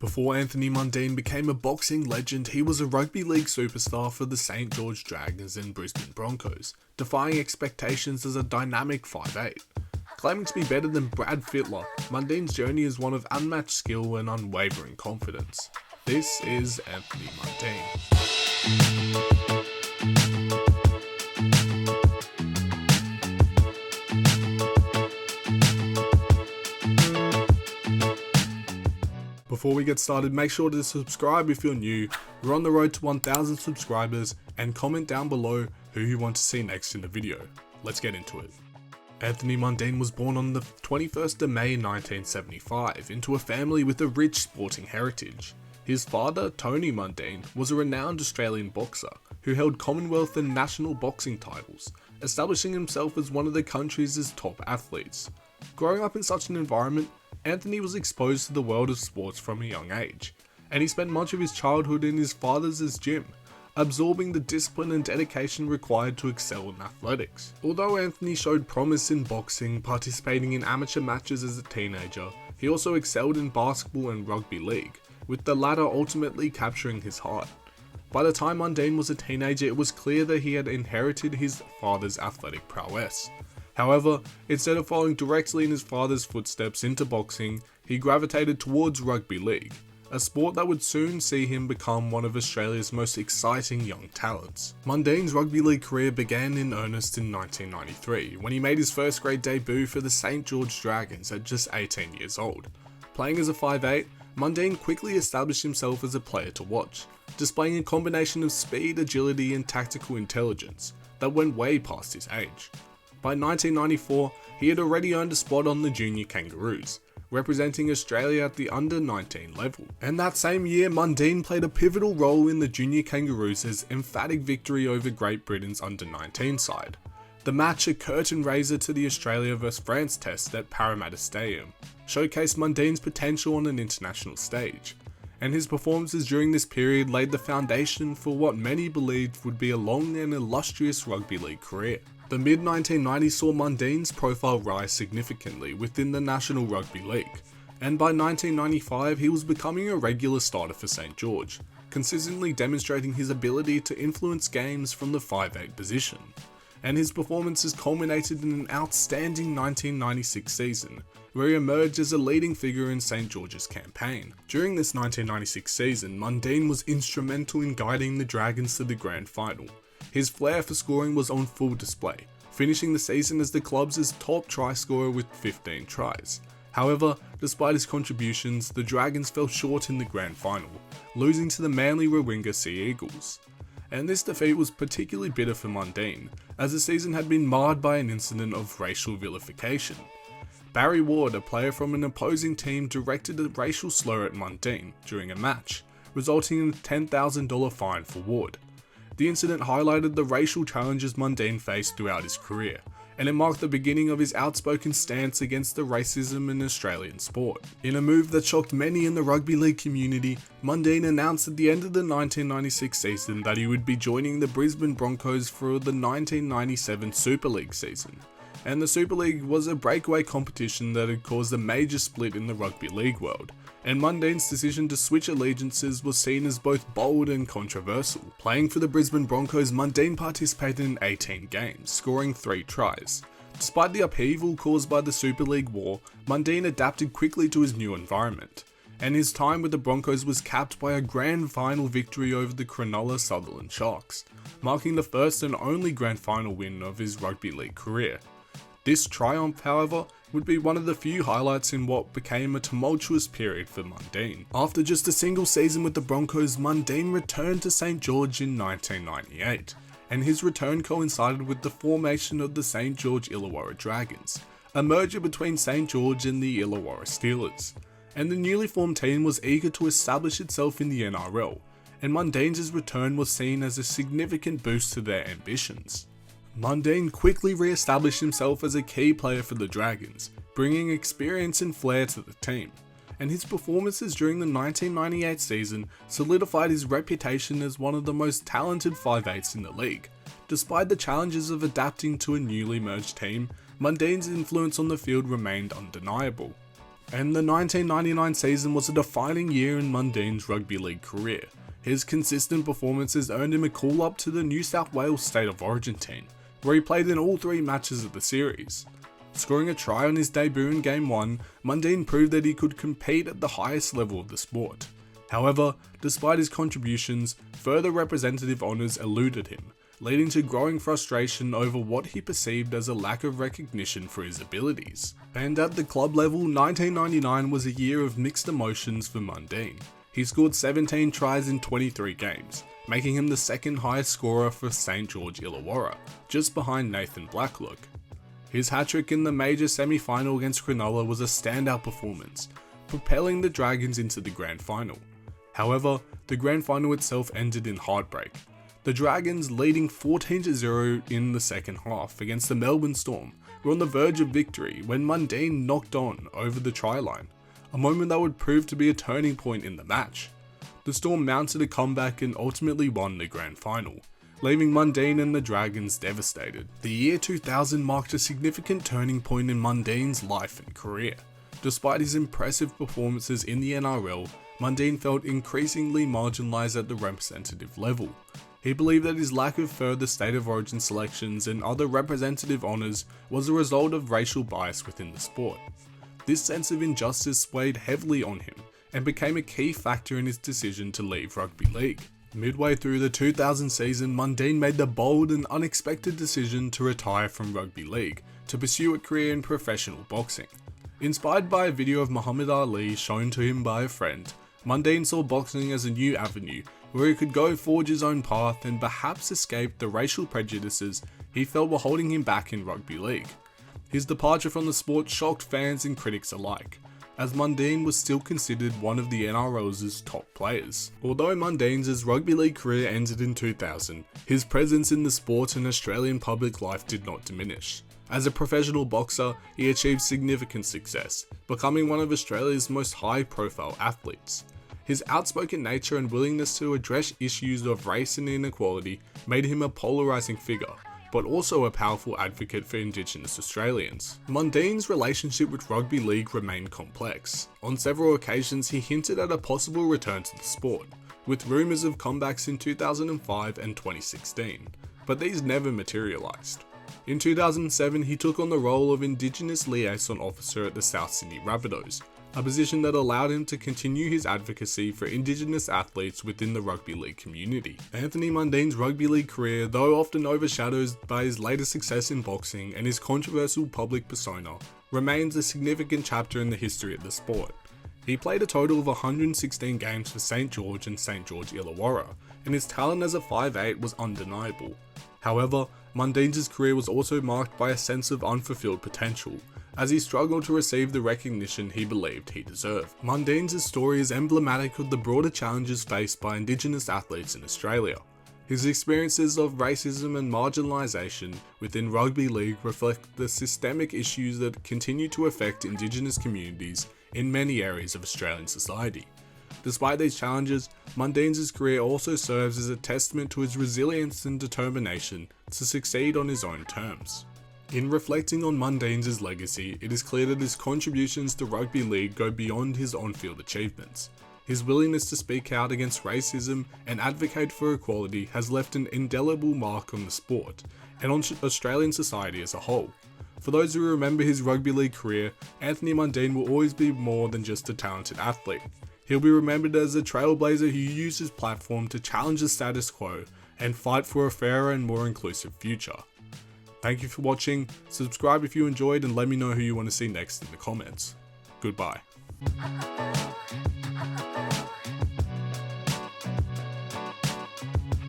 Before Anthony Mundine became a boxing legend, he was a rugby league superstar for the St George Dragons and Brisbane Broncos, defying expectations as a dynamic 5'8". Claiming to be better than Brad Fittler, Mundine's journey is one of unmatched skill and unwavering confidence. This is Anthony Mundine. Before we get started, make sure to subscribe if you're new. We're on the road to 1,000 subscribers, and comment down below who you want to see next in the video. Let's get into it. Anthony Mundine was born on the 21st of May 1975 into a family with a rich sporting heritage. His father, Tony Mundine, was a renowned Australian boxer who held Commonwealth and national boxing titles, establishing himself as one of the country's top athletes. Growing up in such an environment, Anthony was exposed to the world of sports from a young age, and he spent much of his childhood in his father's gym, absorbing the discipline and dedication required to excel in athletics. Although Anthony showed promise in boxing, participating in amateur matches as a teenager, he also excelled in basketball and rugby league, with the latter ultimately capturing his heart. By the time Mundine was a teenager, it was clear that he had inherited his father's athletic prowess. However, instead of following directly in his father's footsteps into boxing, he gravitated towards rugby league, a sport that would soon see him become one of Australia's most exciting young talents. Mundine's rugby league career began in earnest in 1993, when he made his first grade debut for the St George Dragons at just 18 years old. Playing as a 5'8", Mundine quickly established himself as a player to watch, displaying a combination of speed, agility and tactical intelligence that went way past his age. By 1994, he had already earned a spot on the Junior Kangaroos, representing Australia at the under-19 level. And that same year, Mundine played a pivotal role in the Junior Kangaroos' emphatic victory over Great Britain's under-19 side. The match, a curtain raiser to the Australia vs France test at Parramatta Stadium, showcased Mundine's potential on an international stage, and his performances during this period laid the foundation for what many believed would be a long and illustrious rugby league career. The mid-1990s saw Mundine's profile rise significantly within the National Rugby League, and by 1995 he was becoming a regular starter for St George, consistently demonstrating his ability to influence games from the 5'8" position. And his performances culminated in an outstanding 1996 season, where he emerged as a leading figure in St George's campaign. During this 1996 season, Mundine was instrumental in guiding the Dragons to the grand final. His flair for scoring was on full display, finishing the season as the club's top try scorer with 15 tries. However, despite his contributions, the Dragons fell short in the grand final, losing to the Manly Warringah Sea Eagles. And this defeat was particularly bitter for Mundine, as the season had been marred by an incident of racial vilification. Barry Ward, a player from an opposing team, directed a racial slur at Mundine during a match, resulting in a $10,000 fine for Ward. The incident highlighted the racial challenges Mundine faced throughout his career, and it marked the beginning of his outspoken stance against the racism in Australian sport. In a move that shocked many in the rugby league community, Mundine announced at the end of the 1996 season that he would be joining the Brisbane Broncos for the 1997 Super League season. And the Super League was a breakaway competition that had caused a major split in the rugby league world, and Mundine's decision to switch allegiances was seen as both bold and controversial. Playing for the Brisbane Broncos, Mundine participated in 18 games, scoring 3 tries. Despite the upheaval caused by the Super League war, Mundine adapted quickly to his new environment, and his time with the Broncos was capped by a grand final victory over the Cronulla Sutherland Sharks, marking the first and only grand final win of his rugby league career. This triumph, however, would be one of the few highlights in what became a tumultuous period for Mundine. After just a single season with the Broncos, Mundine returned to St George in 1998, and his return coincided with the formation of the St George Illawarra Dragons, a merger between St George and the Illawarra Steelers. And the newly formed team was eager to establish itself in the NRL, and Mundine's return was seen as a significant boost to their ambitions. Mundine quickly re-established himself as a key player for the Dragons, bringing experience and flair to the team, and his performances during the 1998 season solidified his reputation as one of the most talented 5'8s in the league. Despite the challenges of adapting to a newly merged team, Mundine's influence on the field remained undeniable. And the 1999 season was a defining year in Mundine's rugby league career. His consistent performances earned him a call-up to the New South Wales State of Origin team, where he played in all 3 matches of the series. Scoring a try on his debut in Game 1, Mundine proved that he could compete at the highest level of the sport. However, despite his contributions, further representative honours eluded him, leading to growing frustration over what he perceived as a lack of recognition for his abilities. And at the club level, 1999 was a year of mixed emotions for Mundine. He scored 17 tries in 23 games, making him the second highest scorer for St George Illawarra, just behind Nathan Blacklock. His hat-trick in the major semi-final against Cronulla was a standout performance, propelling the Dragons into the grand final. However, the grand final itself ended in heartbreak. The Dragons, leading 14-0 in the second half against the Melbourne Storm, were on the verge of victory when Mundine knocked on over the try line, a moment that would prove to be a turning point in the match. The Storm mounted a comeback and ultimately won the grand final, leaving Mundine and the Dragons devastated. The year 2000 marked a significant turning point in Mundine's life and career. Despite his impressive performances in the NRL, Mundine felt increasingly marginalised at the representative level. He believed that his lack of further State of Origin selections and other representative honours was a result of racial bias within the sport. This sense of injustice weighed heavily on him and became a key factor in his decision to leave rugby league. Midway through the 2000 season, Mundine made the bold and unexpected decision to retire from rugby league to pursue a career in professional boxing. Inspired by a video of Muhammad Ali shown to him by a friend, Mundine saw boxing as a new avenue where he could go forge his own path and perhaps escape the racial prejudices he felt were holding him back in rugby league. His departure from the sport shocked fans and critics alike, as Mundine was still considered one of the NRL's top players. Although Mundine's rugby league career ended in 2000, his presence in the sport and Australian public life did not diminish. As a professional boxer, he achieved significant success, becoming one of Australia's most high-profile athletes. His outspoken nature and willingness to address issues of race and inequality made him a polarising figure, but also a powerful advocate for Indigenous Australians. Mundine's relationship with rugby league remained complex. On several occasions, he hinted at a possible return to the sport, with rumours of comebacks in 2005 and 2016, but these never materialised. In 2007, he took on the role of Indigenous Liaison Officer at the South Sydney Rabbitohs, a position that allowed him to continue his advocacy for Indigenous athletes within the rugby league community. Anthony Mundine's rugby league career, though often overshadowed by his later success in boxing and his controversial public persona, remains a significant chapter in the history of the sport. He played a total of 116 games for St George and St George Illawarra, and his talent as a 5'8" was undeniable. However, Mundine's career was also marked by a sense of unfulfilled potential, as he struggled to receive the recognition he believed he deserved. Mundine's story is emblematic of the broader challenges faced by Indigenous athletes in Australia. His experiences of racism and marginalisation within rugby league reflect the systemic issues that continue to affect Indigenous communities in many areas of Australian society. Despite these challenges, Mundine's career also serves as a testament to his resilience and determination to succeed on his own terms. In reflecting on Mundine's legacy, it is clear that his contributions to rugby league go beyond his on-field achievements. His willingness to speak out against racism and advocate for equality has left an indelible mark on the sport and on Australian society as a whole. For those who remember his rugby league career, Anthony Mundine will always be more than just a talented athlete. He'll be remembered as a trailblazer who used his platform to challenge the status quo and fight for a fairer and more inclusive future. Thank you for watching, subscribe if you enjoyed, and let me know who you want to see next in the comments. Goodbye.